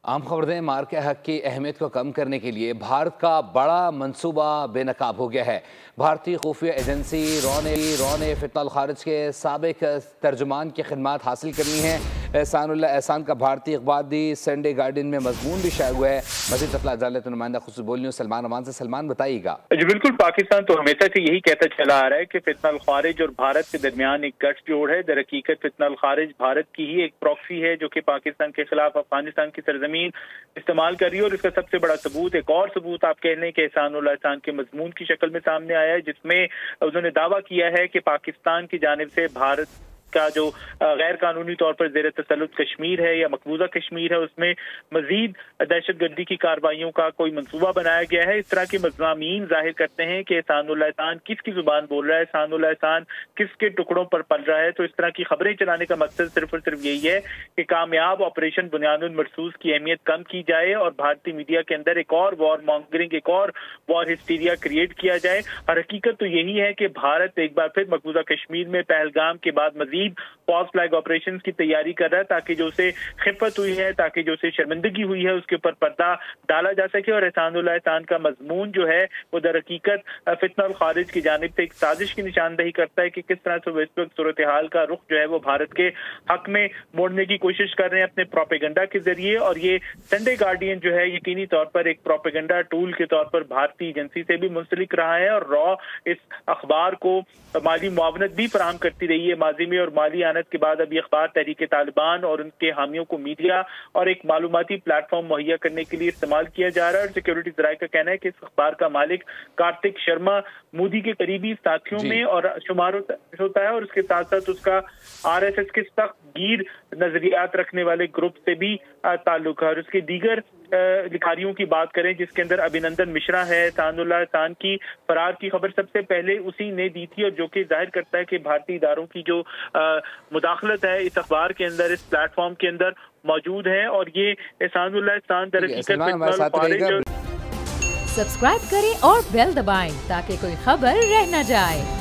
عام خبر دیں مارک حق کی اہمیت کو کم کرنے کے لیے بھارت کا بڑا منصوبہ بے نقاب ہو گیا ہے۔ بھارتی خفیہ ایجنسی رو نے فتنہ الخارج کے سابق ترجمان کی خدمات حاصل کرنی ہیں۔ احسان اللہ احسان کا بھارتی اخبار دی سنڈے گارڈین میں مضمون بھی شائع ہوا ہے۔ مزید تفصیلات عدالت نمائندہ خصوصی بول نیوز سلمان امان سے۔ سلمان بتائیے گا۔ جی بالکل، پاکستان تو ہمیشہ سے یہی کہتا چلا آ رہا ہے کہ فتنہ الخارج اور بھارت کے درمیان ایک گٹھ جوڑ ہے۔ در حقیقت فتنہ الخارج بھارت کی ہی ایک پراکسی ہے جو کہ پاکستان کے خلاف افغانستان کی سرزمین استعمال کر رہی ہے، اور اس کا سب سے بڑا ثبوت، ایک اور ثبوت آپ کہہ لیں کہ احسان اللہ احسان کے مضمون کی شکل میں سامنے آیا ہے، جس میں انہوں نے دعویٰ کیا ہے کہ پاکستان کی جانب سے بھارت کا جو غیر قانونی طور پر زیر تسلط کشمیر ہے یا مقبوضہ کشمیر ہے، اس میں مزید دہشت گردی کی کارروائیوں کا کوئی منصوبہ بنایا گیا ہے۔ اس طرح کے مضامین ظاہر کرتے ہیں کہ احسان اللہ احسان کس کی زبان بول رہا ہے، احسان اللہ احسان کس کے ٹکڑوں پر پل رہا ہے۔ تو اس طرح کی خبریں چلانے کا مقصد صرف اور صرف یہی ہے کہ کامیاب آپریشن بنیاد المرصوص کی اہمیت کم کی جائے اور بھارتی میڈیا کے اندر ایک اور وار مانگرنگ، ایک اور وار ہسٹیریا کریٹ کیا جائے۔ اور حقیقت تو یہی ہے کہ بھارت ایک بار پھر مقبوضہ کشمیر میں پہلگام کے بعد مزید فالس فلیگ آپریشنز کی تیاری کر رہا ہے، تاکہ جو اسے خفت ہوئی ہے، تاکہ جو اسے شرمندگی ہوئی ہے، اس کے اوپر پردہ ڈالا جا سکے۔ اور احسان اللہ احسان کا مضمون جو ہے وہ در حقیقت فتنہ الخارج کی جانب سے ایک سازش کی نشاندہی کرتا ہے کہ کس طرح سے وہ اس وقت صورتحال کا رخ جو ہے وہ بھارت کے حق میں موڑنے کی کوشش کر رہے ہیں اپنے پروپیگنڈا کے ذریعے۔ اور یہ سنڈے گارڈین جو ہے یقینی طور پر ایک پروپیگنڈا ٹول کے طور پر بھارتی ایجنسی سے بھی منسلک رہا ہے، اور را اس اخبار کو مالی معاونت بھی فراہم کرتی رہی ہے ماضی میں، اور مالی آنت کے بعد اب یہ اخبار تحریک طالبان اور ان کے حامیوں کو میڈیا اور ایک معلوماتی پلیٹ فارم مہیا کرنے کے لیے استعمال کیا جا رہا ہے۔ اور سیکیورٹی ذرائع کا کہنا ہے کہ اس اخبار کا مالک کارتک شرما مودی کے قریبی ساتھیوں میں اور شمار ہوتا ہے، اور اس کے ساتھ ساتھ اس کا RSS کے سخت گیر نظریات رکھنے والے گروپ سے بھی تعلق ہے۔ اور اس کے دیگر لکھاریوں کی بات کریں جس کے اندر ابھینندن مشرا ہے، احسان اللہ احسان کی فرار کی خبر سب سے پہلے اسی نے دی تھی، اور جو کہ ظاہر کرتا ہے کہ بھارتی اداروں کی جو مداخلت ہے اس اخبار کے اندر، اس پلیٹ فارم کے اندر موجود ہے۔ اور یہ احسان اللہ احسان در حقیقت سبسکرائب کریں اور بیل دبائیں تاکہ کوئی خبر رہ نہ جائے۔